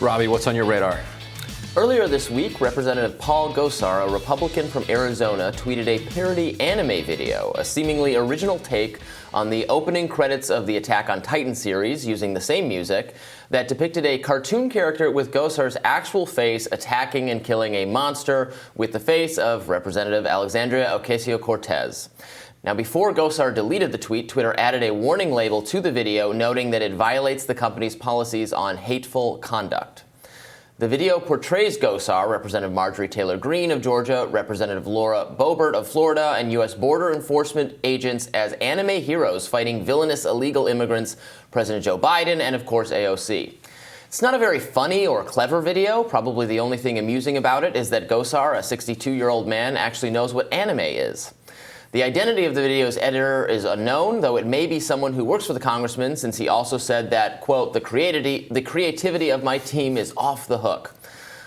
Robby, what's on your radar? Earlier this week, Representative Paul Gosar, a Republican from Arizona, tweeted a parody anime video, a seemingly original take on the opening credits of the Attack on Titan series using the same music that depicted a cartoon character with Gosar's actual face attacking and killing a monster with the face of Representative Alexandria Ocasio-Cortez. Now, before Gosar deleted the tweet, Twitter added a warning label to the video noting that it violates the company's policies on hateful conduct. The video portrays Gosar, Representative Marjorie Taylor Greene of Georgia, Representative Laura Boebert of Florida, and U.S. border enforcement agents as anime heroes fighting villainous illegal immigrants, President Joe Biden, and of course AOC. It's not a very funny or clever video. Probably the only thing amusing about it is that Gosar, a 62-year-old man, actually knows what anime is. The identity of the video's editor is unknown, though it may be someone who works for the congressman, since he also said that, quote, the creativity of my team is off the hook.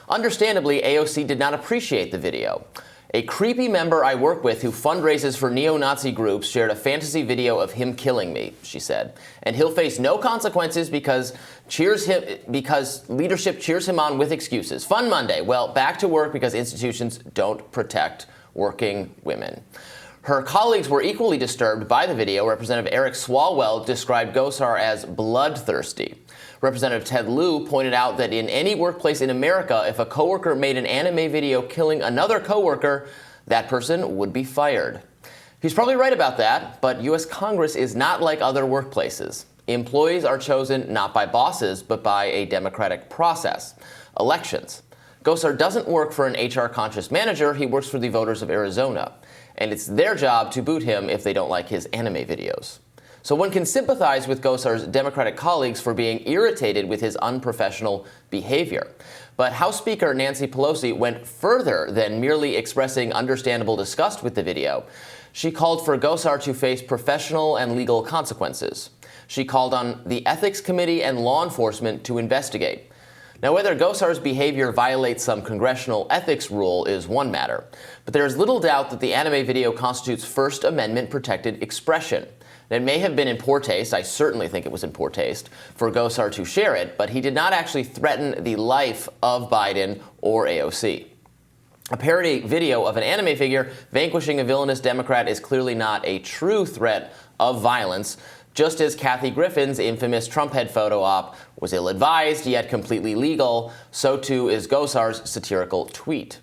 Understandably, AOC did not appreciate the video. A creepy member I work with who fundraises for neo-Nazi groups shared a fantasy video of him killing me, she said. And he'll face no consequences because leadership cheers him on with excuses. Fun Monday. Well, back to work because institutions don't protect working women. Her colleagues were equally disturbed by the video. Representative Eric Swalwell described Gosar as bloodthirsty. Representative Ted Lieu pointed out that in any workplace in America, if a coworker made an anime video killing another coworker, that person would be fired. He's probably right about that, but U.S. Congress is not like other workplaces. Employees are chosen not by bosses, but by a democratic process, elections. Gosar doesn't work for an HR-conscious manager. He works for the voters of Arizona. And it's their job to boot him if they don't like his anime videos. So one can sympathize with Gosar's Democratic colleagues for being irritated with his unprofessional behavior. But House Speaker Nancy Pelosi went further than merely expressing understandable disgust with the video. She called for Gosar to face professional and legal consequences. She called on the Ethics Committee and law enforcement to investigate. Now, whether Gosar's behavior violates some congressional ethics rule is one matter, but there is little doubt that the anime video constitutes First Amendment protected expression. It may have been in poor taste, I certainly think it was in poor taste, for Gosar to share it, but he did not actually threaten the life of Biden or AOC. A parody video of an anime figure vanquishing a villainous Democrat is clearly not a true threat of violence, just as Kathy Griffin's infamous Trump head photo op was ill-advised yet completely legal, so too is Gosar's satirical tweet.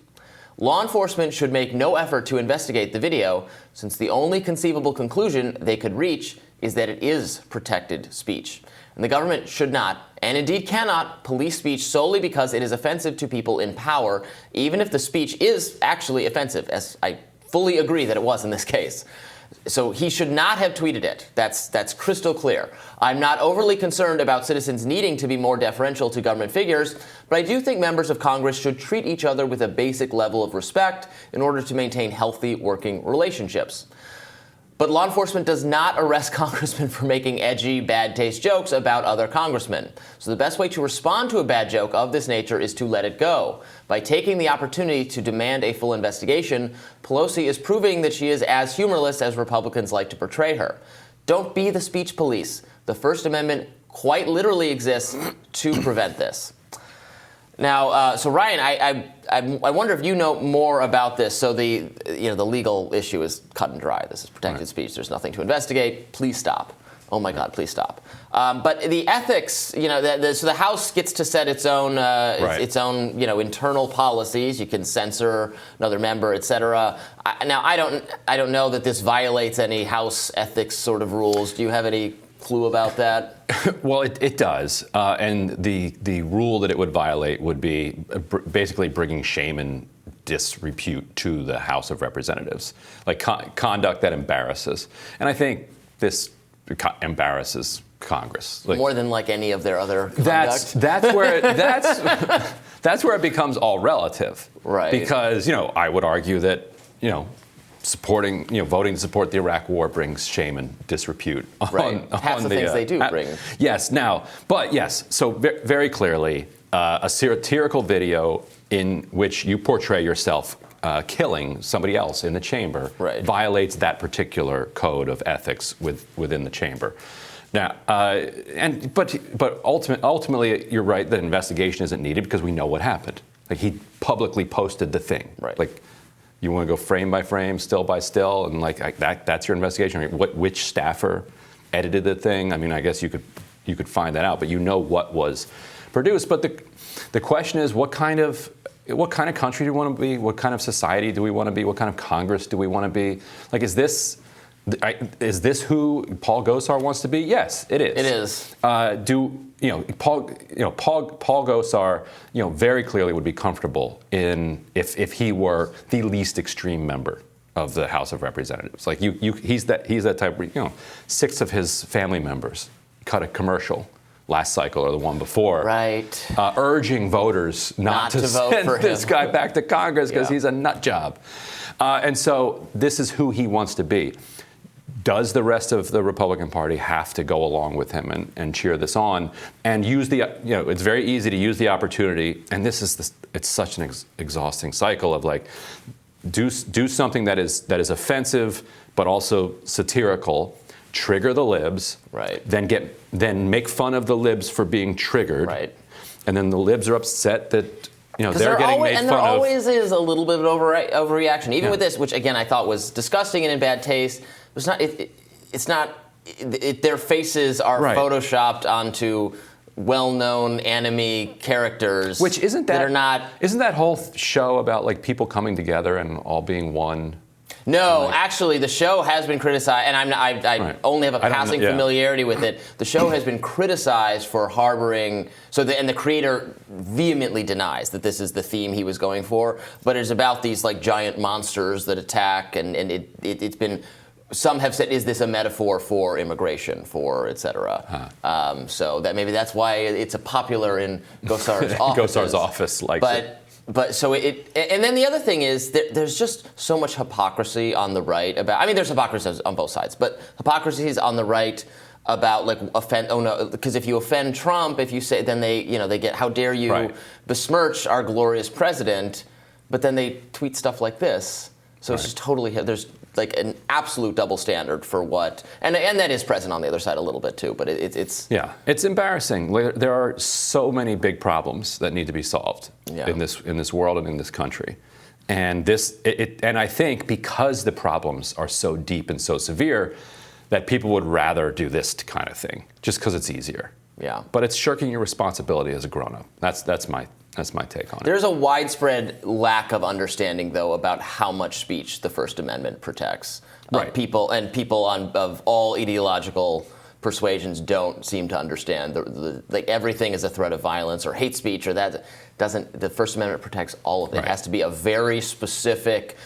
Law enforcement should make no effort to investigate the video, since the only conceivable conclusion they could reach is that it is protected speech. And the government should not, and indeed cannot, police speech solely because it is offensive to people in power, even if the speech is actually offensive, as I fully agree that it was in this case. So he should not have tweeted it. That's crystal clear. I'm not overly concerned about citizens needing to be more deferential to government figures, but I do think members of Congress should treat each other with a basic level of respect in order to maintain healthy working relationships. But law enforcement does not arrest congressmen for making edgy, bad taste jokes about other congressmen. So the best way to respond to a bad joke of this nature is to let it go. By taking the opportunity to demand a full investigation, Pelosi is proving that she is as humorless as Republicans like to portray her. Don't be the speech police. The First Amendment quite literally exists to prevent this. Now, so Ryan, I wonder if you know more about this. So the legal issue is cut and dry. This is protected speech. There's nothing to investigate. Please stop. Oh my God, please stop. But the ethics, so the House gets to set its own internal policies. You can censor another member, et cetera. Now, I don't know that this violates any House ethics sort of rules. Do you have any clue about that? Well, it does. And the rule that it would violate would be basically bringing shame and disrepute to the House of Representatives, like conduct that embarrasses. And I think this embarrasses Congress. More than like any of their other conduct? That's where it becomes all relative. Right. Because, I would argue that, voting to support the Iraq War brings shame and disrepute. Half the things they do bring. Yes. So very clearly, a satirical video in which you portray yourself killing somebody else in the chamber violates that particular code of ethics within the chamber. Yeah, but ultimately, you're right that investigation isn't needed because we know what happened. Like, he publicly posted the thing. Right. Like, you want to go frame by frame, still by still, and like that's your investigation. I mean, which staffer edited the thing? I mean, I guess you could find that out, but you know what was produced. But the question is, what kind of country do we want to be? What kind of society do we want to be? What kind of Congress do we want to be? Like, is this who Paul Gosar wants to be? Yes, it is. It is. Paul Gosar, very clearly would be comfortable if he were the least extreme member of the House of Representatives. Like he's that type. 6 of his family members cut a commercial last cycle or the one before, right? Urging voters not to vote send for this him. guy back to Congress because Yeah. he's a nut job. And so this is who he wants to be. Does the rest of the Republican Party have to go along with him and cheer this on and use it's very easy to use the opportunity, and it's such an exhausting cycle of like, do something that is offensive but also satirical, trigger the libs, right? Then make fun of the libs for being triggered, right? And then the libs are upset that they're getting always, made and fun there of. always is a little bit of overreaction, even with this, which again I thought was disgusting and in bad taste. It's not. It's not. Their faces are right. photoshopped onto well-known enemy characters, which isn't that are not. Isn't that whole show about like people coming together and all being one? No, actually, the show has been criticized, and I right. only have a passing familiarity with it. The show has been criticized for harboring, and the creator vehemently denies that this is the theme he was going for, but it's about these like giant monsters that attack, and it's been, some have said, is this a metaphor for immigration, for et cetera? So that maybe that's why it's a popular in Gosar's office. Gosar's office likes it. But so and then the other thing is there's just so much hypocrisy on the right about. I mean, there's hypocrisy on both sides, but hypocrisy is on the right about like offend. Oh no, because if you offend Trump, if you say, then they get, how dare you right. besmirch our glorious president, but then they tweet stuff like this. So it's just totally, there's like an absolute double standard for what, and that is present on the other side a little bit too, but it's it's embarrassing. There are so many big problems that need to be solved in this world and in this country, and and I think because the problems are so deep and so severe, that people would rather do this kind of thing just because it's easier. Yeah. But it's shirking your responsibility as a grown-up. That's my take on it. There's a widespread lack of understanding, though, about how much speech the First Amendment protects. Right. People of all ideological persuasions don't seem to understand like everything is a threat of violence or hate speech, or that doesn't. The First Amendment protects all of it. Right. It has to be a very specific,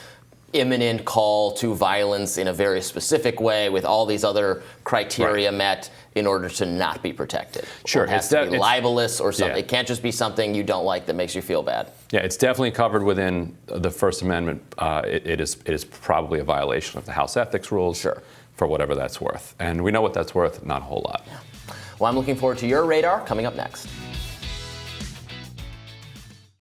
imminent call to violence in a very specific way with all these other criteria met in order to not be protected. Sure. Or it has to be libelous or something. It can't just be something you don't like that makes you feel bad. Yeah, it's definitely covered within the First Amendment. It is probably a violation of the House ethics rules. Sure. For whatever that's worth. And we know what that's worth, not a whole lot. Yeah. Well, I'm looking forward to your radar coming up next.